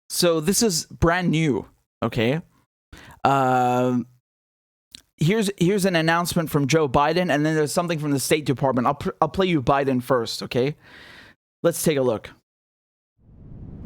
So this is brand new, okay? Here's an announcement from Joe Biden, and then there's something from the State Department. I'll play you Biden first, okay? Let's take a look.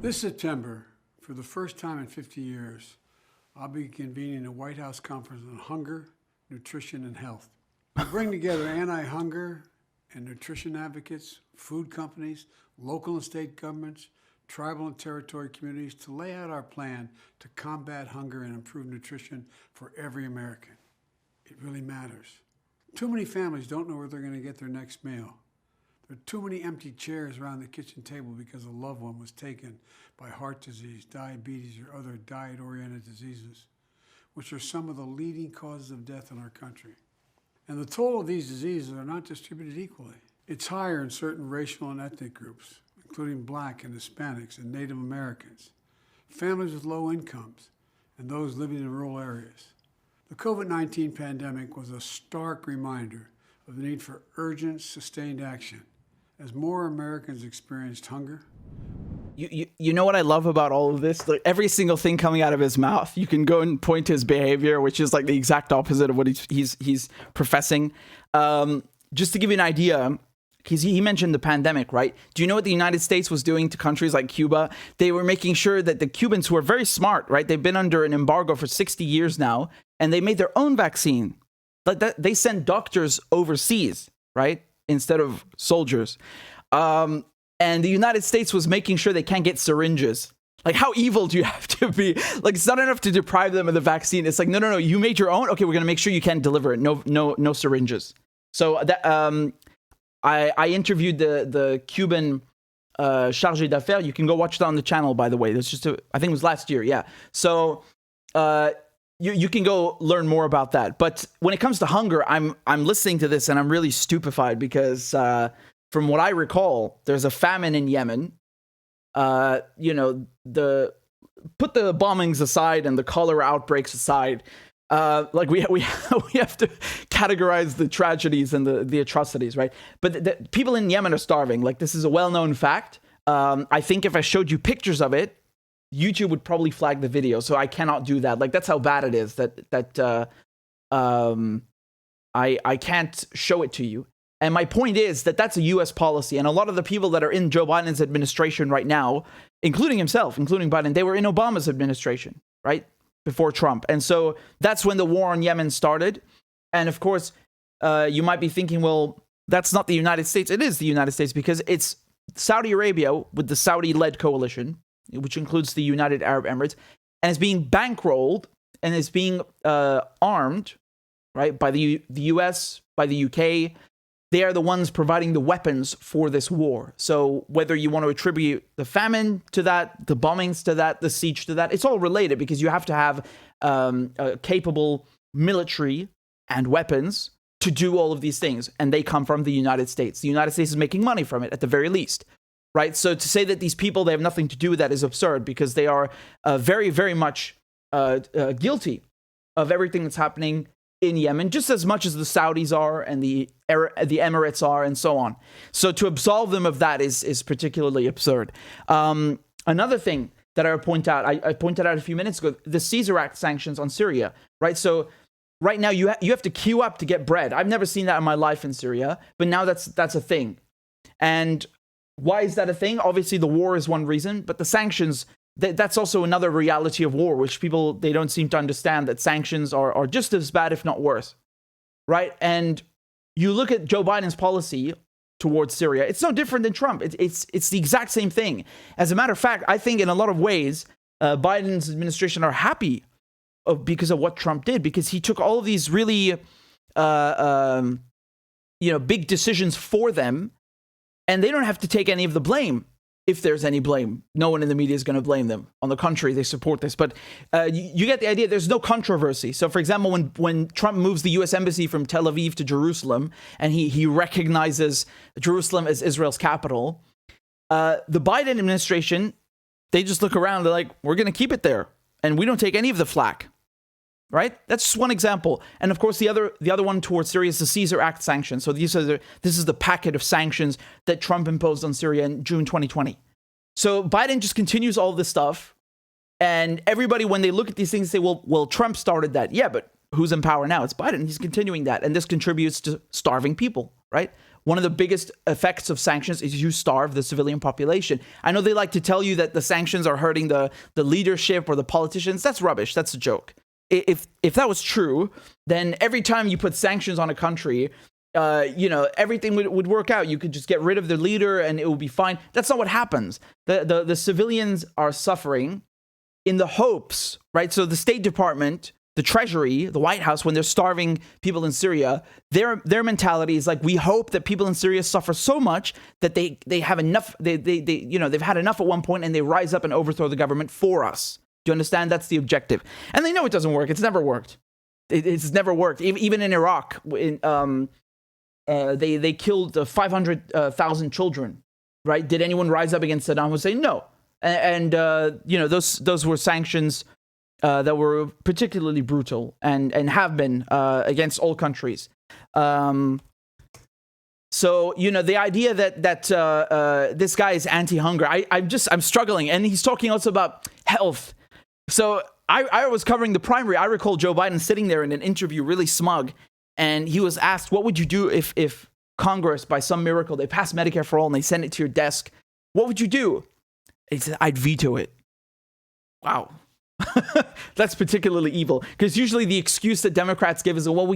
This September, for the first time in 50 years, I'll be convening a White House conference on hunger, nutrition, and health. We'll bring together anti-hunger and nutrition advocates, food companies, local and state governments, tribal and territory communities to lay out our plan to combat hunger and improve nutrition for every American. It really matters. Too many families don't know where they're going to get their next meal. There are too many empty chairs around the kitchen table because a loved one was taken by heart disease, diabetes, or other diet-oriented diseases, which are some of the leading causes of death in our country. And the toll of these diseases are not distributed equally. It's higher in certain racial and ethnic groups, including Black and Hispanics and Native Americans, families with low incomes, and those living in rural areas. The COVID-19 pandemic was a stark reminder of the need for urgent, sustained action as more Americans experienced hunger. You know what I love about all of this? Like, every single thing coming out of his mouth, you can go and point to his behavior, which is like the exact opposite of what he's professing. Just to give you an idea, because he mentioned the pandemic, right? Do you know what the United States was doing to countries like Cuba? They were making sure that the Cubans, who are very smart, right? They've been under an embargo for 60 years now, and they made their own vaccine. Like that, they sent doctors overseas, right? Instead of soldiers. And the United States was making sure they can't get syringes. Like, how evil do you have to be? Like, it's not enough to deprive them of the vaccine. It's like, no, you made your own. Okay, we're going to make sure you can't deliver it. No syringes. So that I interviewed the Cuban chargé d'affaires. You can go watch that on the channel, by the way. That's just I think it was last year. Yeah. So you can go learn more about that. But when it comes to hunger, I'm listening to this and I'm really stupefied because from what I recall, there's a famine in Yemen. Put the bombings aside and the cholera outbreaks aside, like we have to categorize the tragedies and the atrocities, right? But the people in Yemen are starving. Like, this is a well-known fact. I think if I showed you pictures of it, YouTube would probably flag the video. So I cannot do that. Like, that's how bad it is that I can't show it to you. And my point is that that's a U.S. policy. And a lot of the people that are in Joe Biden's administration right now, including himself, including Biden, they were in Obama's administration, right? Before Trump. And so that's when the war on Yemen started. And of course, you might be thinking, well, that's not the United States. It is the United States because it's Saudi Arabia with the Saudi-led coalition, which includes the United Arab Emirates, and is being bankrolled and is being armed, right, by the US, by the UK. They are the ones providing the weapons for this war. So whether you want to attribute the famine to that, the bombings to that, the siege to that, it's all related because you have to have a capable military and weapons to do all of these things. And they come from the United States. The United States is making money from it at the very least, right? So to say that these people, they have nothing to do with that is absurd because they are very, very much guilty of everything that's happening in Yemen, just as much as the Saudis are and the Emirates are and so on. So to absolve them of that is particularly absurd. Another thing that I would point out, I pointed out a few minutes ago, the Caesar Act sanctions on Syria, right? So right now you have to queue up to get bread. I've never seen that in my life in Syria, but now that's a thing. And why is that a thing? Obviously the war is one reason, but the sanctions, that's also another reality of war, which people, they don't seem to understand, that sanctions are just as bad, if not worse, right? And you look at Joe Biden's policy towards Syria, it's no different than Trump. It's the exact same thing. As a matter of fact, I think in a lot of ways, Biden's administration are happy because of what Trump did, because he took all of these really, big decisions for them, and they don't have to take any of the blame. If there's any blame, no one in the media is going to blame them. On the contrary, they support this. But you get the idea. There's no controversy. So, for example, when Trump moves the U.S. embassy from Tel Aviv to Jerusalem, and he recognizes Jerusalem as Israel's capital, the Biden administration, they just look around. They're like, we're going to keep it there, and we don't take any of the flack. Right? That's just one example. And of course, the other one towards Syria is the Caesar Act sanctions. So this is the packet of sanctions that Trump imposed on Syria in June 2020. So Biden just continues all this stuff, And everybody, when they look at these things, say, well, Trump started that. Yeah, but who's in power now? It's Biden. He's continuing that. And this contributes to starving people, right? One of the biggest effects of sanctions is you starve the civilian population. I know they like to tell you that the sanctions are hurting the leadership or the politicians. That's rubbish. That's a joke. If that was true, then every time you put sanctions on a country, everything would work out. You could just get rid of the leader and it would be fine. That's not what happens. The civilians are suffering in the hopes, right? So the State Department, the Treasury, the White House, when they're starving people in Syria, their mentality is like, we hope that people in Syria suffer so much that they have enough. They've had enough at one point and they rise up and overthrow the government for us. Do you understand? That's the objective. And they know it doesn't work. It's never worked. It's never worked. Even in Iraq, they killed 500,000 children, right? Did anyone rise up against Saddam Hussein? No. And those were sanctions that were particularly brutal and have been against all countries. So the idea that this guy is anti-hunger, I'm struggling. And he's talking also about health. So I was covering the primary. I recall Joe Biden sitting there in an interview, really smug, and he was asked, "What would you do if Congress, by some miracle, they passed Medicare for all and they send it to your desk? What would you do?" He said, "I'd veto it." Wow. That's particularly evil, because usually the excuse that Democrats give is, well,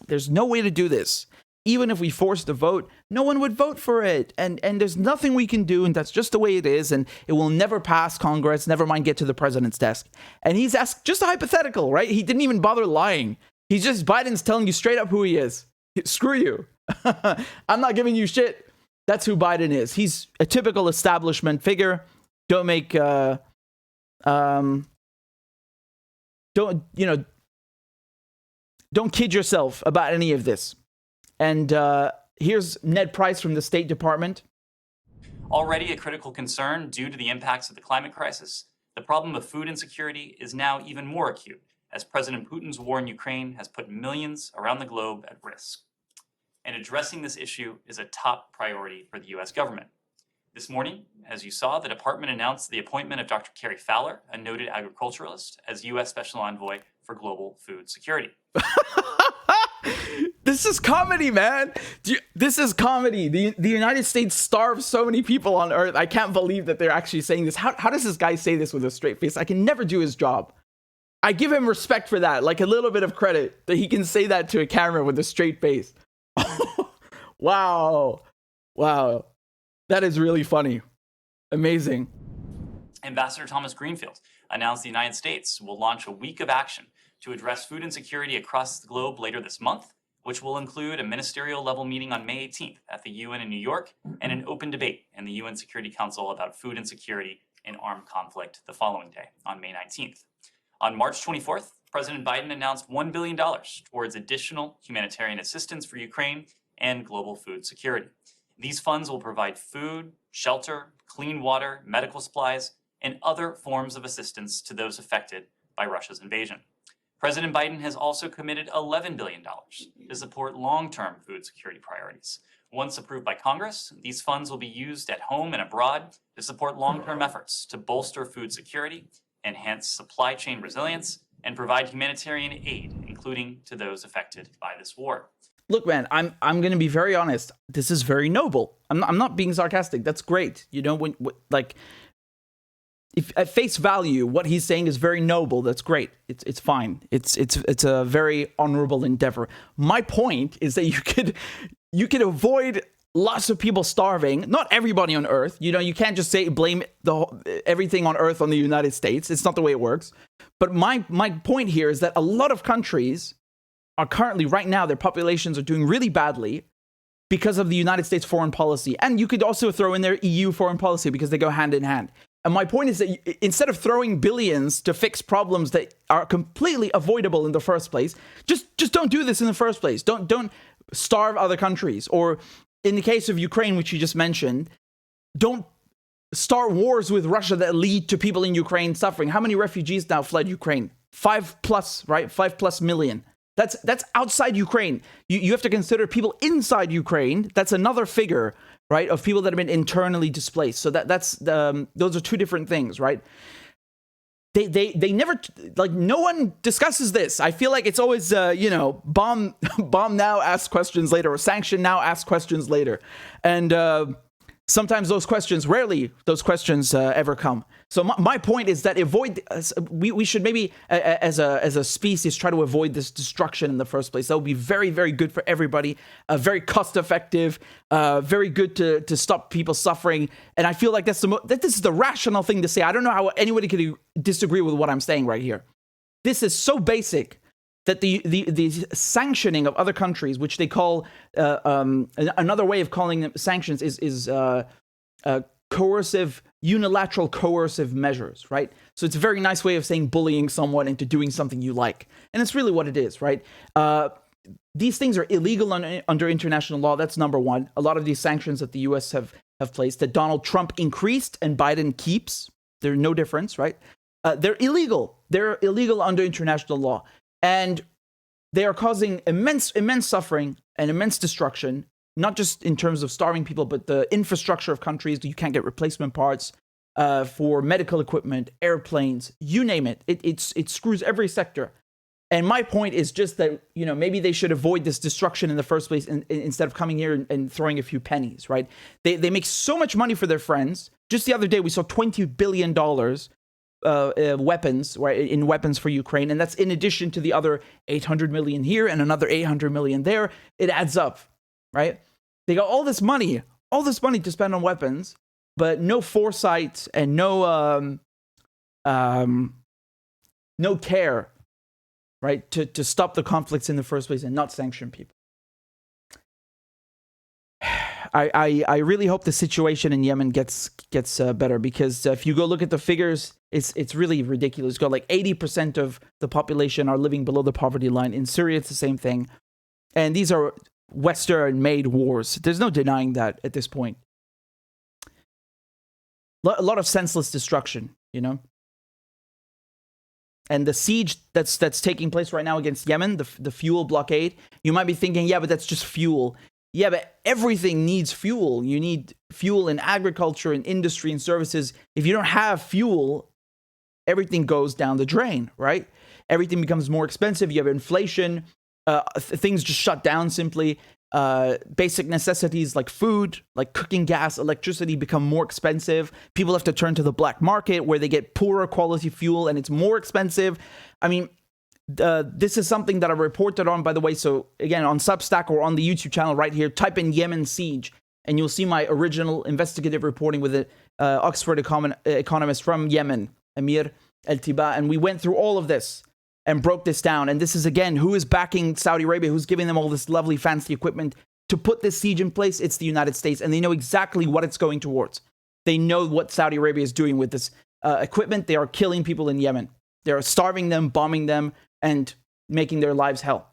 there's no way to do this. Even if we forced a vote, no one would vote for it. And there's nothing we can do. And that's just the way it is. And it will never pass Congress, never mind get to the president's desk. And he's asked just a hypothetical, right? He didn't even bother lying. Biden's telling you straight up who he is. Screw you. I'm not giving you shit. That's who Biden is. He's a typical establishment figure. Don't kid yourself about any of this. And here's Ned Price from the State Department. Already a critical concern due to the impacts of the climate crisis, the problem of food insecurity is now even more acute, as President Putin's war in Ukraine has put millions around the globe at risk. And addressing this issue is a top priority for the U.S. government. This morning, as you saw, the department announced the appointment of Dr. Carrie Fowler, a noted agriculturalist, as U.S. Special Envoy for Global Food Security. This is comedy, man. This is comedy. The United States starves so many people on Earth. I can't believe that they're actually saying this. How does this guy say this with a straight face? I can never do his job. I give him respect for that, like a little bit of credit that he can say that to a camera with a straight face. Wow. That is really funny. Amazing. Ambassador Thomas Greenfield announced the United States will launch a week of action to address food insecurity across the globe later this month, which will include a ministerial level meeting on May 18th at the UN in New York and an open debate in the UN Security Council about food insecurity in armed conflict the following day on May 19th. On March 24th, President Biden announced $1 billion towards additional humanitarian assistance for Ukraine and global food security. These funds will provide food, shelter, clean water, medical supplies, and other forms of assistance to those affected by Russia's invasion. President Biden has also committed $11 billion to support long-term food security priorities. Once approved by Congress, these funds will be used at home and abroad to support long-term efforts to bolster food security, enhance supply chain resilience, and provide humanitarian aid, including to those affected by this war. Look, man, I'm going to be very honest. This is very noble. I'm not being sarcastic. That's great. You know, if at face value, what he's saying is very noble. That's great. It's fine. It's a very honorable endeavor. My point is that you could avoid lots of people starving. Not everybody on Earth. You know, you can't just blame everything on Earth on the United States. It's not the way it works. But my point here is that a lot of countries are currently, right now, their populations are doing really badly because of the United States foreign policy. And you could also throw in their EU foreign policy because they go hand in hand. And my point is that instead of throwing billions to fix problems that are completely avoidable in the first place, just don't do this in the first place. Don't starve other countries. Or in the case of Ukraine, which you just mentioned, don't start wars with Russia that lead to people in Ukraine suffering. How many refugees now fled Ukraine? 5+, right? 5+ million. That's outside Ukraine. You have to consider people inside Ukraine. That's another figure, right, of people that have been internally displaced. So those are two different things, right? they never, like, no one discusses this. I feel like it's always, bomb now, ask questions later, or sanction now, ask questions later. And sometimes rarely those questions ever come. So my point is that we should maybe, as a species, try to avoid this destruction in the first place. That would be very, very good for everybody, very cost effective, very good to stop people suffering. And I feel like this is the rational thing to say. I don't know how anybody could disagree with what I'm saying right here. This is so basic that the sanctioning of other countries, which they call another way of calling them sanctions, is unilateral coercive measures, right? So it's a very nice way of saying bullying someone into doing something you like, and it's really what it is, right? These things are illegal under international law. That's number one. A lot of these sanctions that the U.S. have placed, that Donald Trump increased and Biden keeps, there's no difference, right? They're illegal. They're illegal under international law. And they are causing immense suffering and immense destruction, not just in terms of starving people, but the infrastructure of countries. You can't get replacement parts for medical equipment, airplanes, you name it. It screws every sector. And my point is just that, maybe they should avoid this destruction in the first place instead of coming here and throwing a few pennies, right? They make so much money for their friends. Just the other day, we saw $20 billion weapons, right, in weapons for Ukraine, and that's in addition to the other 800 million here and another 800 million there. It adds up, right? They got all this money to spend on weapons, but no foresight and no care, right, to stop the conflicts in the first place and not sanction people. I really hope the situation in Yemen gets better, because if you go look at the figures, it's really ridiculous. It's got like 80% of the population are living below the poverty line. In Syria, it's the same thing. And these are Western-made wars. There's no denying that at this point. A lot of senseless destruction, And the siege that's taking place right now against Yemen, the fuel blockade, you might be thinking, yeah, but that's just fuel. Yeah, but everything needs fuel. You need fuel in agriculture and industry and services. If you don't have fuel, everything goes down the drain, right? Everything becomes more expensive. You have inflation. Things just shut down simply. Basic necessities like food, like cooking gas, electricity become more expensive. People have to turn to the black market where they get poorer quality fuel and it's more expensive. I mean, this is something that I reported on, by the way. So again, on Substack or on the YouTube channel right here, type in Yemen siege and you'll see my original investigative reporting with an Oxford economist from Yemen, Amir El-Tiba. And we went through all of this and broke this down. And this is, again, who is backing Saudi Arabia, who's giving them all this lovely fancy equipment to put this siege in place? It's the United States. And they know exactly what it's going towards. They know what Saudi Arabia is doing with this equipment. They are killing people in Yemen. They are starving them, bombing them, and making their lives hell.